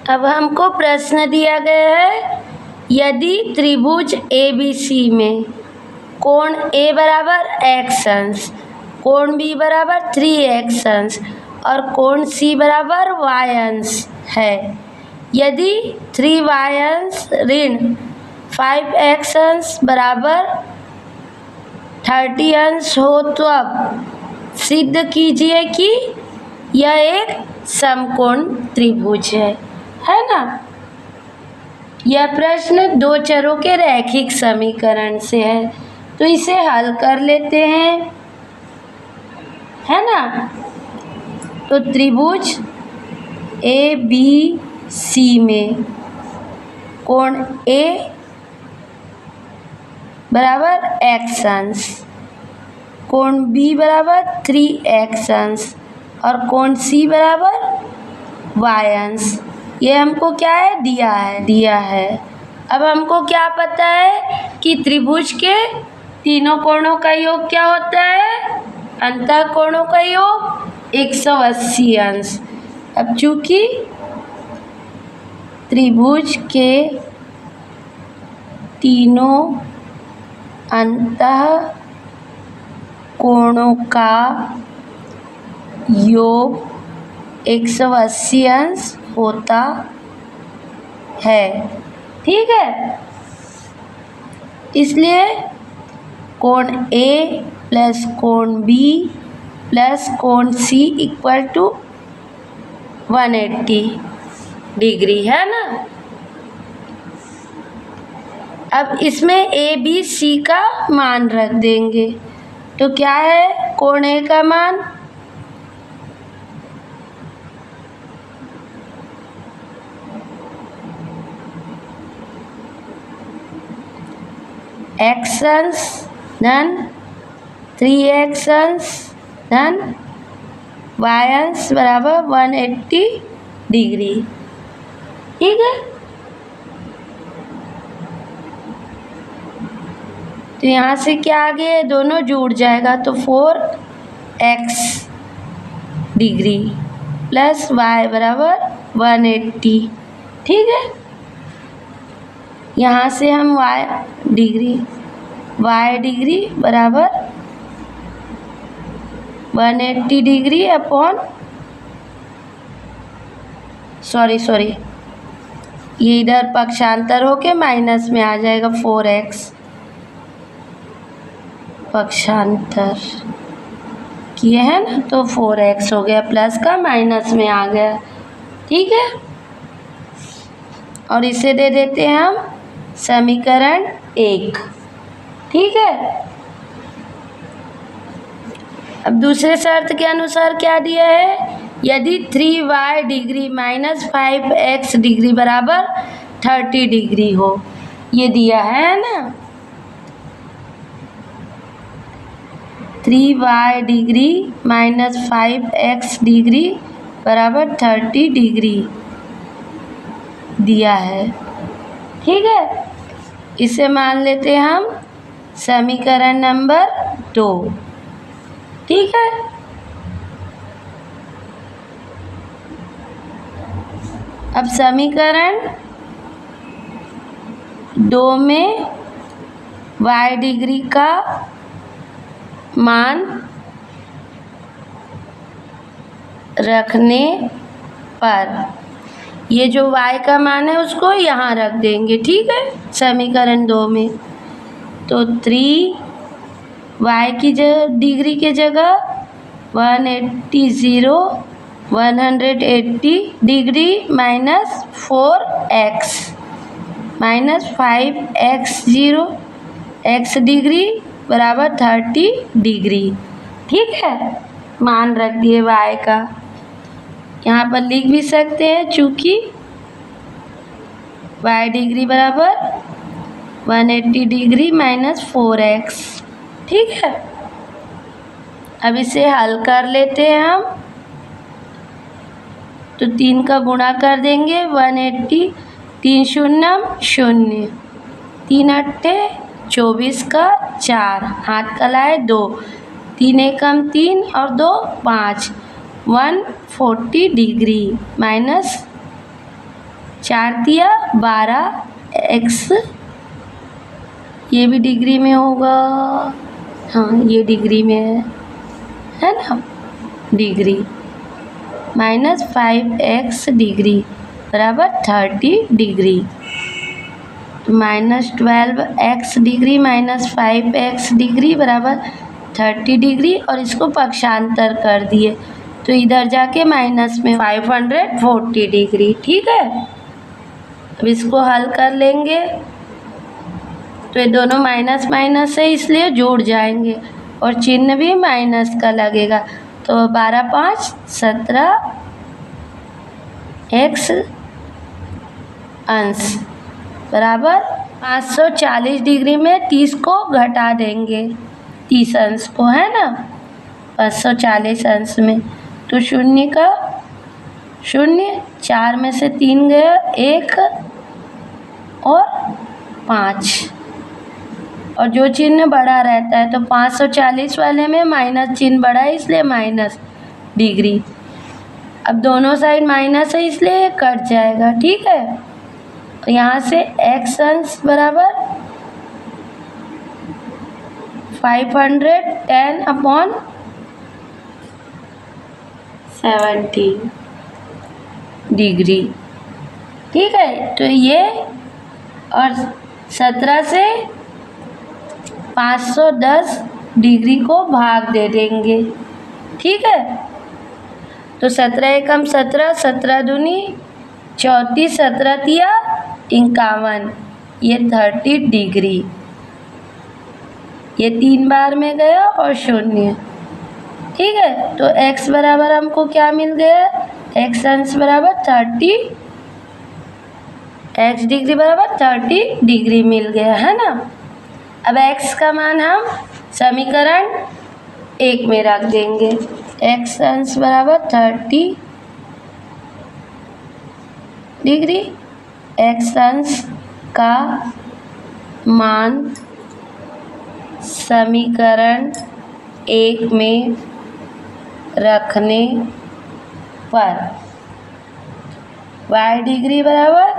अब हमको प्रश्न दिया गया है, यदि त्रिभुज ABC में कोण A बराबर x अंश, कोण B बराबर 3x अंश और कोण C बराबर y अंश है, यदि 3y अंश ऋण 5x अंश बराबर 30 अंश हो तो अब सिद्ध कीजिए कि यह एक समकोण त्रिभुज है ना। यह प्रश्न दो चरों के रैखिक समीकरण से है, तो इसे हल कर लेते हैं, है ना। तो त्रिभुज ABC में कोण A बराबर x अंश, कोण B बराबर 3x अंश और कोण C बराबर y अंश, ये हमको क्या है, दिया है। अब हमको क्या पता है कि त्रिभुज के तीनों कोणों का योग क्या होता है, अंतः कोणों का योग 180 अंश। अब चूंकि त्रिभुज के तीनों अंतः कोणों का योग 180 अंश होता है, ठीक है। इसलिए कोण A प्लस कोण B प्लस कोण C इक्वल टू 180 डिग्री, है ना। अब इसमें ABC का मान रख देंगे, तो क्या है, कोण A का मान x अंश धन 3x अंश धन y अंश बराबर 180 डिग्री, ठीक है। तो यहाँ से क्या आ गया, दोनों जुड़ जाएगा तो 4x डिग्री प्लस y बराबर 180, ठीक है। यहाँ से हम y डिग्री बराबर 180 डिग्री अपॉन सॉरी ये इधर पक्षांतर होके माइनस में आ जाएगा, 4x पक्षांतर किए हैं ना, तो 4x हो गया, प्लस का माइनस में आ गया, ठीक है। और इसे दे देते हैं हम समीकरण 1, ठीक है। अब दूसरे शर्त के अनुसार क्या दिया है, यदि 3y degree minus 5x degree बराबर 30 डिग्री हो, ये दिया है ना। 3y degree minus 5x degree बराबर 30 डिग्री दिया है, ठीक है। इसे मान लेते हैं हम समीकरण नंबर 2, ठीक है। अब समीकरण 2 में y डिग्री का मान रखने पर ये जो y का मान है उसको यहाँ रख देंगे, ठीक है, समीकरण 2 में। तो 3y की डिग्री के जगह 180 degree minus 4x minus 5x0 x degree बराबर 30 डिग्री, ठीक है। मान रख दिए y का, यहाँ पर लिख भी सकते हैं, चूँकि y डिग्री बराबर 180 डिग्री माइनस 4x, ठीक है। अब इसे हल कर लेते हैं हम, तो 3 का गुणा कर देंगे, 180 3 शून्य 0, 3 अट्ठे 24 का 4, हाथ का लाए 2, 3 एकम 3 और 2 5, 140 डिग्री माइनस 4 तिया 12 x, ये भी डिग्री में होगा, हाँ ये डिग्री में है ना, डिग्री माइनस 5x डिग्री बराबर 30 degree. Minus 12x degree minus 5x degree बराबर 30 डिग्री, और इसको पक्षांतर कर दिए तो इधर जाके माइनस में 540 डिग्री। ठीक है, अब इसको हल कर लेंगे तो ये दोनों माइनस माइनस है इसलिए जुड़ जाएंगे और चिन्ह भी माइनस का लगेगा। तो 12 5 17 x अंश बराबर 540 डिग्री में 30 को घटा देंगे, 30 अंश को, है ना, 540 अंश में, तो 0 का 0, 4 में से 3 गया 1 और 5, और जो चिन्ह बड़ा रहता है तो 540 वाले में माइनस चिन्ह बड़ा है इसलिए माइनस डिग्री। अब दोनों साइड माइनस है इसलिए ये कट जाएगा। ठीक है, तो यहाँ से x अंश बराबर 510/17 डिग्री। ठीक है, तो ये और 17 से 510 डिग्री को भाग दे देंगे। ठीक है, तो 17 एकम 17, 17 दूनी 34, 17 तिया 51, ये 30 डिग्री, ये 3 बार में गया और 0। ठीक है, तो x बराबर हमको क्या मिल गया, x अंश बराबर 30, x डिग्री बराबर 30 डिग्री मिल गया, है ना। अब x का मान हम समीकरण 1 में रख देंगे, x अंश बराबर 30 डिग्री, x अंश का मान समीकरण 1 में रखने पर y डिग्री बराबर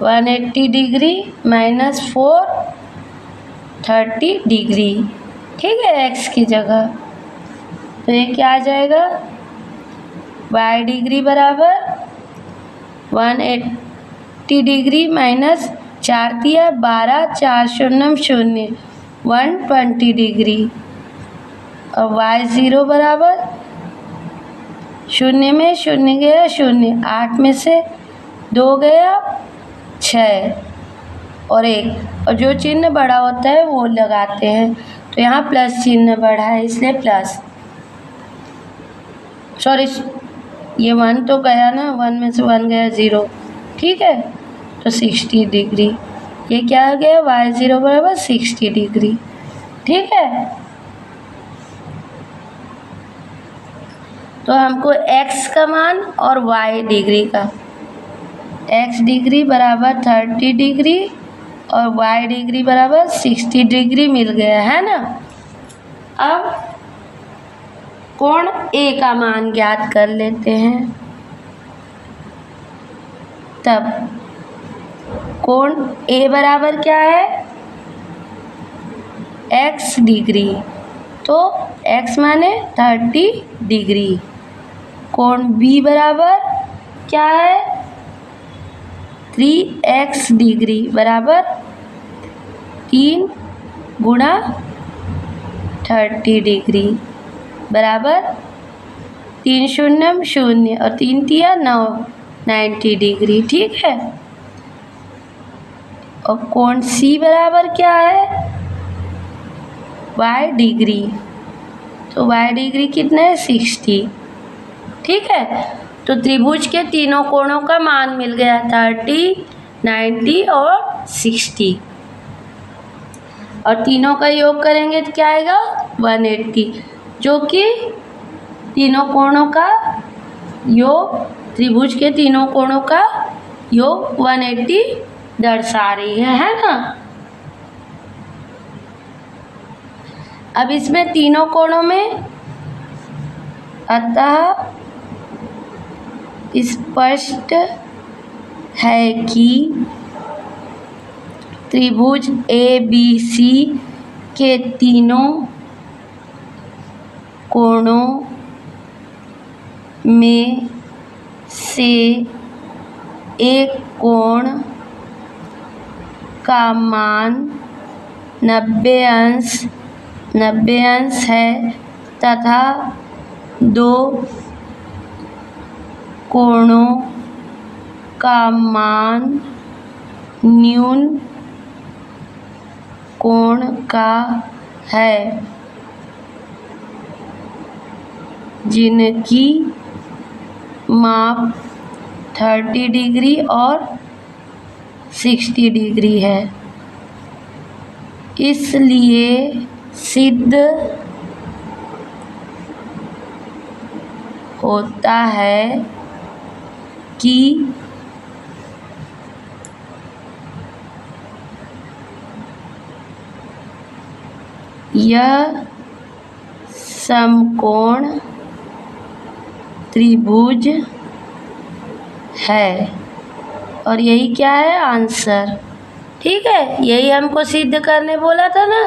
180 डिग्री माइनस 430 डिग्री। ठीक है, x की जगह तो ये क्या आ जाएगा, y डिग्री बराबर 180 डिग्री माइनस 4 तिया 12, 4 0 0, 120 डिग्री, और y0 बराबर 0 में 0 गया 0, 8 में से 2 गया 6 और 1, और जो चिन्ह बड़ा होता है वो लगाते हैं, तो यहाँ प्लस चिन्ह बढ़ा है इसलिए प्लस, सॉरी ये 1 तो गया ना, 1 में से 1 गया 0। ठीक है, तो 60 डिग्री, ये क्या आ गया, y0 बराबर 60 डिग्री। ठीक है, तो हमको x का मान और y डिग्री का, x डिग्री बराबर 30 डिग्री और y डिग्री बराबर 60 डिग्री मिल गया, है ना। अब कोण A का मान ज्ञात कर लेते हैं। तब कोण A बराबर क्या है, x डिग्री, तो x माने 30 डिग्री। कोण B बराबर क्या है, 3x डिग्री बराबर 3 गुणा 30 डिग्री बराबर 3 0 0 और 3 तिया 9, 90 डिग्री। ठीक है, और कोण C बराबर क्या है, y डिग्री, तो y डिग्री कितना है 60। ठीक है, तो त्रिभुज के तीनों कोणों का मान मिल गया 30, 90 और 60, और तीनों का योग करेंगे तो क्या आएगा 180, जो कि तीनों कोणों का योग, त्रिभुज के तीनों कोणों का योग 180 दर्शा रही है ना। अब इसमें तीनों कोणों में अतः स्पष्ट है कि त्रिभुज ABC के तीनों कोणों में से एक कोण का मान 90 अंश है तथा दो कोणों का मान न्यून कोण का है जिनकी माप 30 डिग्री और 60 डिग्री है। इसलिए सिद्ध होता है कि यह समकोण त्रिभुज है। और यही क्या है? आंसर। ठीक है, यही हमको सिद्ध करने बोला था ना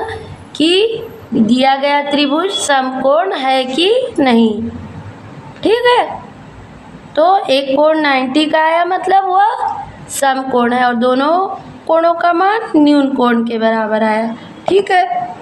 कि दिया गया त्रिभुज समकोण है कि नहीं। ठीक है, तो एक कोण 90 का आया, मतलब वह समकोण है और दोनों कोणों का मान न्यून कोण के बराबर आया। ठीक है।